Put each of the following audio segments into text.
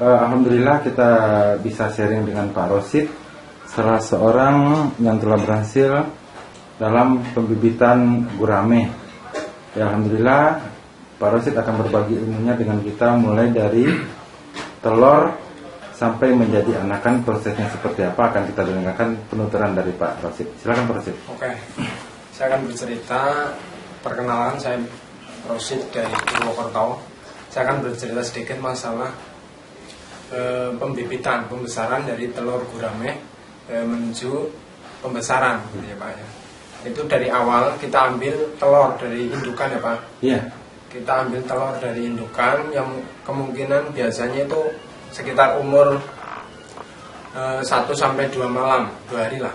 Alhamdulillah kita bisa sharing dengan Pak Rosid, salah seorang yang telah berhasil dalam pembibitan gurame. Ya, Alhamdulillah Pak Rosid akan berbagi ilmunya dengan kita mulai dari telur sampai menjadi anakan, prosesnya seperti apa akan kita dengarkan penuturan dari Pak Rosid. Silakan Pak Rosid. Oke, saya akan bercerita. Perkenalan, saya Rosid dari Purwokerto. Saya akan bercerita sedikit masalah pembesaran dari telur gurame menuju pembesaran, gitu ya Pak ya. Itu dari awal kita ambil telur dari indukan ya Pak. Iya. Kita ambil telur dari indukan yang kemungkinan biasanya itu sekitar umur 1 sampai 2 malam, 2 hari lah.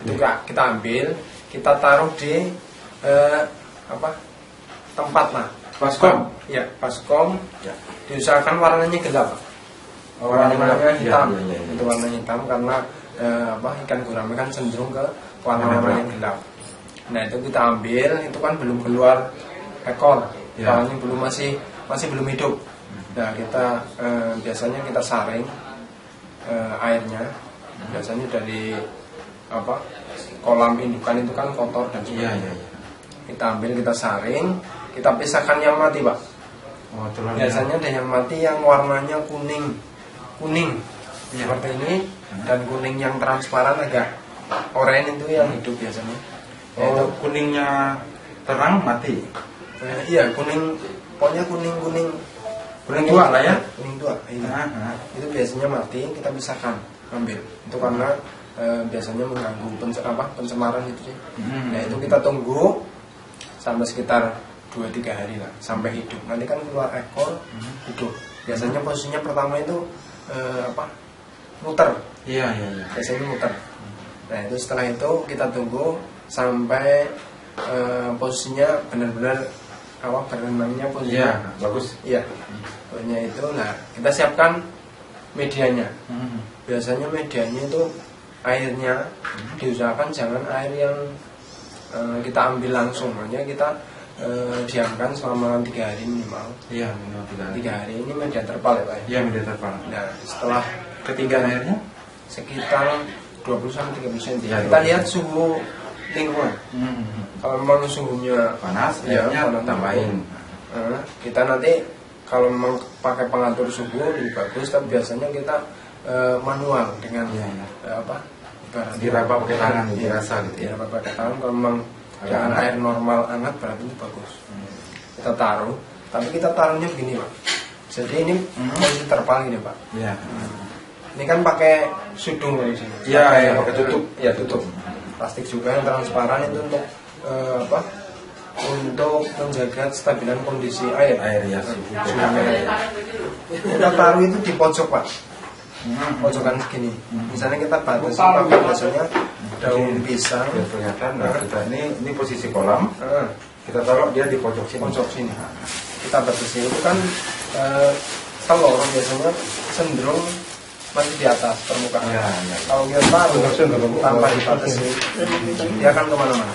Itu kita ambil, kita taruh di tempat lah. Baskom. Ya, baskom. Ya. Diusahakan warnanya gelap. Warnanya hitam. Ya. Itu warna hitam karena ikan gurame kan cenderung ke warna yang gelap. Nah, itu kita ambil, itu kan belum keluar ekor. Ya. Soalnya masih belum hidup. Nah, kita biasanya kita saring airnya. Biasanya dari kolam indukan itu kan kotor dan sebagainya. Iya. Kita ambil, kita saring, kita pisahkan yang mati Pak. Biasanya ada yang mati yang warnanya kuning ya, seperti ini, dan kuning yang transparan agak oranye itu yang hidup biasanya. Itu kuningnya terang mati. Iya, kuning, pokoknya kuning tua lah ya. Kuning tua. Iya. Itu biasanya mati, kita pisahkan, ambil. Itu karena biasanya mengganggu pencemaran itu sih. Nah, itu kita tunggu sampai sekitar 2-3 hari lah sampai hidup. Nanti kan keluar ekor, hidup. Biasanya posisinya pertama itu muter. Iya. Biasanya muter. Nah, itu setelah itu kita tunggu sampai posisinya benar-benar berenangnya posisinya. Iya, bagus. Iya. Pokoknya itu, nah kita siapkan medianya. Biasanya medianya itu airnya diusahakan jangan air yang kita ambil langsung, makanya kita diamkan selama 3 hari minimal. Iya, minimal 3 hari ini media terpal ya Pak. Iya, media terpal. Nah, setelah ketinggian airnya sekitar 20-30 cm. Ya, kita lihat suhu lingkungan. Kalau memang suhunya panas, ya, airnya tambahin. Kita nanti kalau memang pakai pengatur suhu lebih bagus, tapi biasanya kita manual dengan diraba pakai tangan, dirasa gitu ya. Diraba pakai tangan. Kalau memang dengan air normal hangat berarti itu bagus. Kita taruh, tapi kita taruhnya begini Pak. Jadi ini posisi terpal ini Pak. Iya. Ini kan pakai sudung dari sini. Iya, pakai tutup. Iya, tutup. Plastik juga yang transparan itu untuk untuk menjaga stabilan kondisi air. Ya, Kita taruh itu di pojok Pak. Pojokan segini. Misalnya kita batasi pakai biasanya daun pisang. Biar kelihatan. Nah, kita ini posisi kolam. Kita taruh dia di pojok sini. Pojok sini. Kita batasi itu kan telur biasanya cenderung masih di atas permukaan. Ya. Kalau kita taruh tanpa dibatasi, dia akan kemana-mana.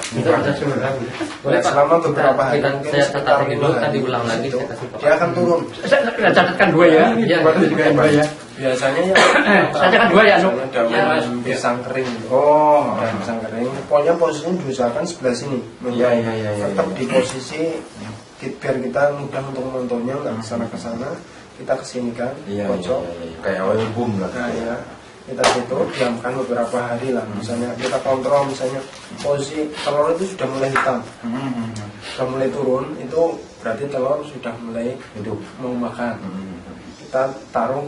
Boleh Pak, selama beberapa hari saya tetapi dulu kan diulang lagi. Dia akan turun. Saya catatkan 2 ya. Iya, juga 2 ya. Biasanya ya Saya catatkan 2 ya, daun pisang kering. Daun pisang kering. Pokoknya posisinya diusahakan sebelah sini. Iya. Tetap di posisi biar kita mudah untuk menontonnya, nggak ke sana. Kita kesini kan, pojok. Kayak oil boom lah. Nah, ya. Kita situ diamkan beberapa hari lah. Misalnya kita kontrol, misalnya posisi telur itu sudah mulai hitam, sudah mulai turun, itu berarti telur sudah mulai hidup, mau makan. Kita taruh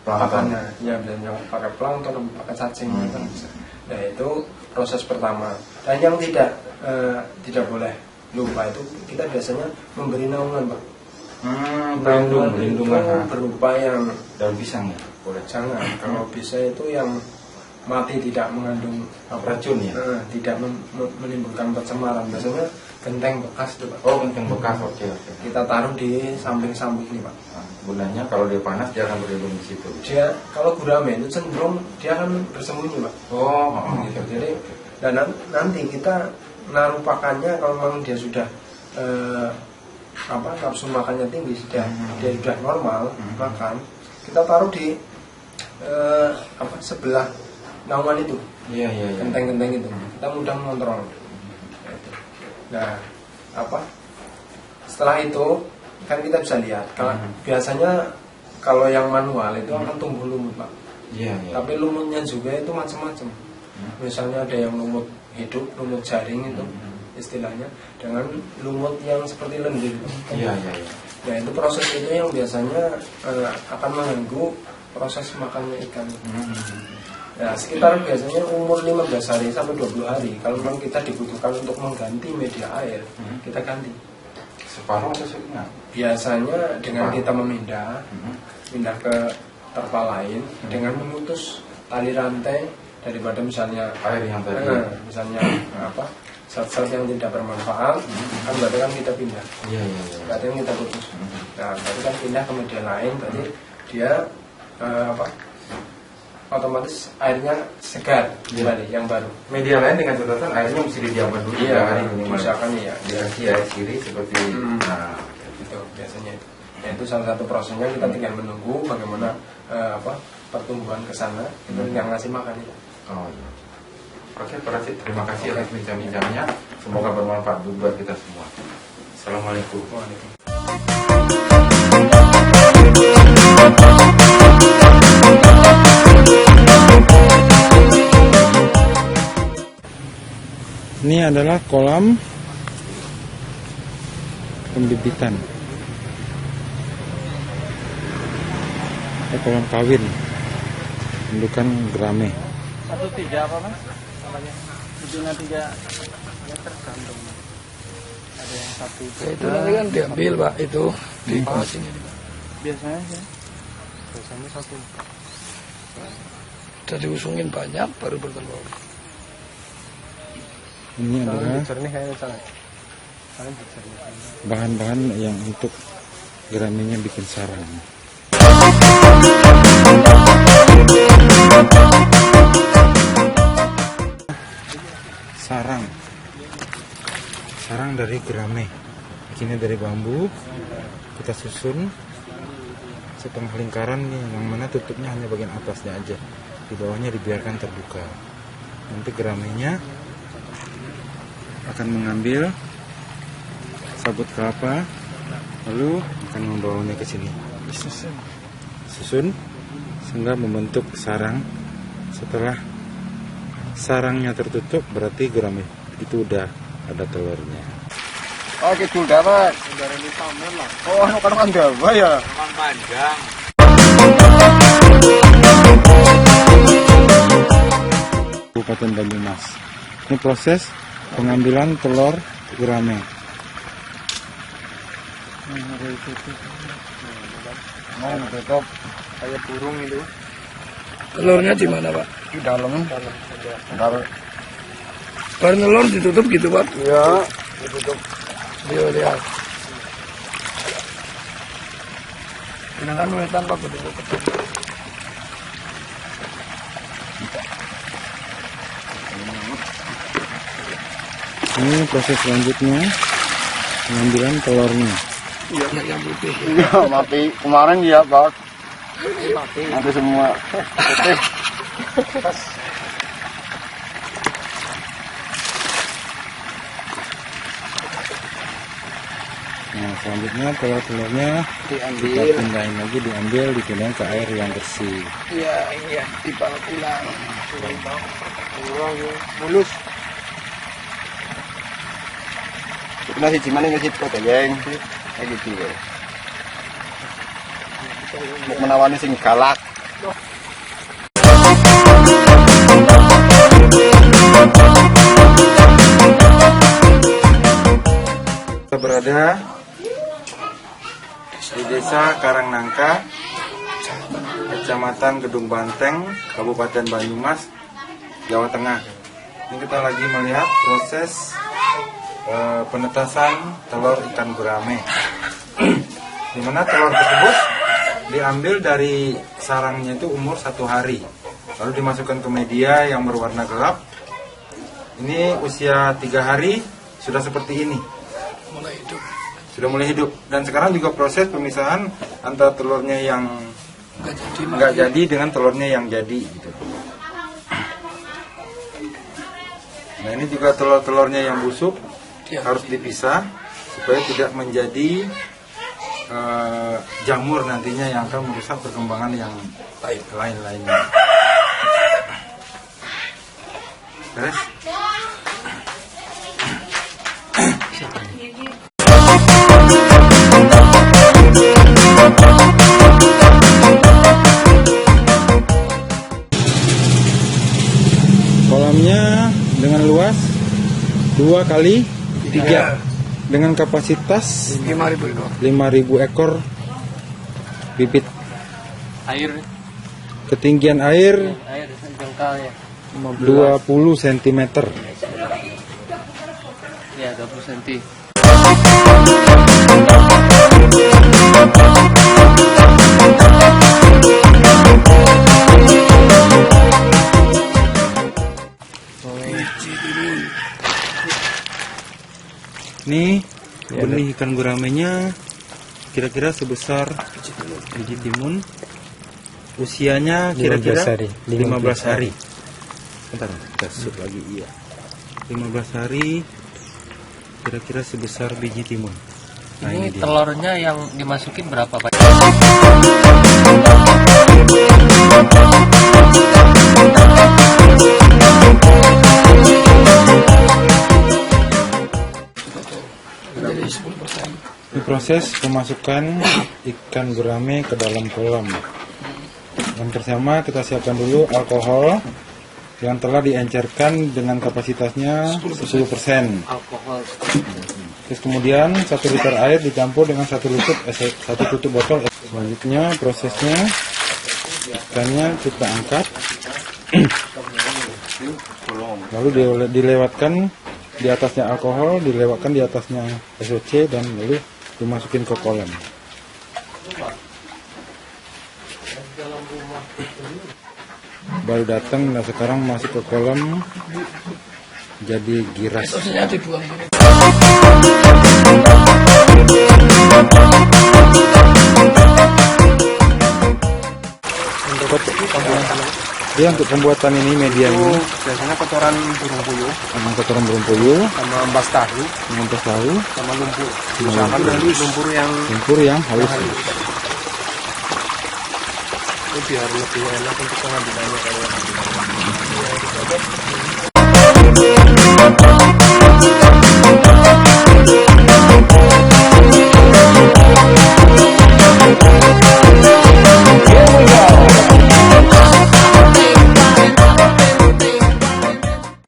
pakannya, ya biasanya pakai plankton, pakai cacing, kan bisa. Nah, itu proses pertama. Dan yang tidak boleh lupa itu kita biasanya memberi naungan Pak. Perlindungan berupa yang daun pisang ya? Boleh. Jangan, kalau bisa itu yang mati tidak mengandung racun ya? Tidak menimbulkan pencemaran. Biasanya genteng bekas itu Pak. Oh, genteng bekas, oke. Kita taruh di samping-samping ini Pak. Gunanya kalau dia panas dia akan berlindung di situ. Dia kalau gurame itu cenderung dia akan bersembunyi Pak. Gitu. Jadi dan nanti kita naruh pakannya kalau memang dia sudah nafsu makannya tinggi, dia sudah normal makan, kita taruh di sebelah naungan itu, Iya. genteng-genteng itu, kita mudah mengontrol. Nah, setelah itu kan kita bisa lihat. Kalau biasanya kalau yang manual itu akan tumbuh lumut, Pak. Iya. Tapi lumutnya juga itu macam-macam. Misalnya ada yang lumut hidup, lumut jaring itu istilahnya, dengan lumut yang seperti lendir. Iya. Nah, itu proses itu yang biasanya akan mengganggu proses makannya ikan. Nah, sekitar biasanya umur 15 hari sampai 20 hari. Kalau memang kita dibutuhkan untuk mengganti media air, kita ganti. Separuh atau setengah? Biasanya dengan kita pindah ke terpal lain dengan memutus tali rantai daripada misalnya Air yang tadi. misalnya zat-zat yang tidak bermanfaat, kan berarti kan kita pindah. Iya. Berarti kan kita putus. Nah, berarti kan pindah ke media lain, berarti dia otomatis airnya segar kembali, yang baru. Media lain dengan catatan airnya mesti didiamkan dulu 3 hari minimal. Misalkan ya. Dikasih air sendiri seperti Itu biasanya itu. Ya, itu salah satu prosesnya, kita tinggal menunggu bagaimana pertumbuhan ke sana, itu yang ngasih makan itu. Oh iya. Oke, Pak Rasid, terima kasih atas bincang-bincangnya. Semoga bermanfaat buat kita semua. Assalamualaikum. Waalaikumsalam. Ini adalah kolam pembibitan kolam kawin indukan gurame. 1,3 apa Mas? Namanya. Ujungnya 3 meter gantung. Ada yang 1. Itu nanti kan diambil Pak, itu di sini. Biasanya sih. Biasanya 1. Udah diusungin banyak baru bertelur. Ini adalah bahan-bahan yang untuk guramenya bikin sarang. Sarang dari gurame. Ini dari bambu, kita susun setengah lingkaran nih, yang mana tutupnya hanya bagian atasnya aja, di bawahnya dibiarkan terbuka. Nanti guramenya akan mengambil sabut kelapa, lalu akan membawanya ke sini. Susun sehingga membentuk sarang. Setelah sarangnya tertutup, berarti gurame itu udah ada telurnya. Oh, kidul dapat. Dari ini pamer lah. Oh, kan dawa ya. Kan panjang. Kabupaten Banyumas. Ini proses pengambilan telur gurame. Tutup kayak burung itu. Telurnya di mana Pak? Di dalam. Baru telur ditutup gitu Pak? Iya, ditutup. Iya, lihat. Ini kan wetan Pak, betul. Ini proses selanjutnya pengambilan telurnya. Iya, yang putih. Iya, mati. Kemarin ya, Pak. Mati semua. Putih. Nah, selanjutnya telur-telurnya kita pindahin lagi, dipindahin ke air yang bersih. Iya, dibawa pulang. Mulus. Nasi gimana ngasih kok geng? Kayak gitu ya. Mau menawani sing galak. Kita berada di Desa Karangnangka, Kecamatan Gedung Banteng, Kabupaten Banyumas, Jawa Tengah. Ini kita lagi melihat proses penetasan telur ikan gurame. Di mana telur tersebut diambil dari sarangnya itu umur 1 hari, lalu dimasukkan ke media yang berwarna gelap. Ini usia 3 hari sudah seperti ini. Sudah mulai hidup. Dan sekarang juga proses pemisahan antara telurnya yang nggak jadi dengan telurnya yang jadi gitu. Nah ini juga telur-telurnya yang busuk harus dipisah supaya tidak menjadi jamur nantinya yang akan merusak perkembangan yang lain-lainnya. Beres? Kolamnya dengan luas 2 kali 3 dengan kapasitas 5.000 ekor bibit. Air Ketinggian air jangkauannya 20 cm. ya 20 cm. Nih benih ikan guramenya kira-kira sebesar biji timun. Usianya kira-kira 15 hari. Bentar, kita shoot lagi. Iya, 15 hari kira-kira sebesar biji timun. Nah, Ini dia. telurnya yang dimasukin berapa Pak? Ini proses pemasukan ikan gurame ke dalam kolam. Yang pertama kita siapkan dulu alkohol yang telah diencerkan dengan kapasitasnya 10%. Alkohol. Terus kemudian 1 liter air dicampur dengan 1 tutup botol. Selanjutnya prosesnya ikannya kita angkat, lalu dilewatkan di atasnya alkohol, dilewatkan di atasnya SOC dan lalu dimasukin ke kolam. Baru datang, nah sekarang masuk ke kolam jadi giras. Dia untuk pembuatan ini medianya Biasanya kotoran burung puyuh, memang kotoran burung puyuh, sama ampas tahu, mengentas tahu, sama lumpur. Usahakan dari lumpur yang halus. itu biar lebih enak untuk pengambilannya kalau yang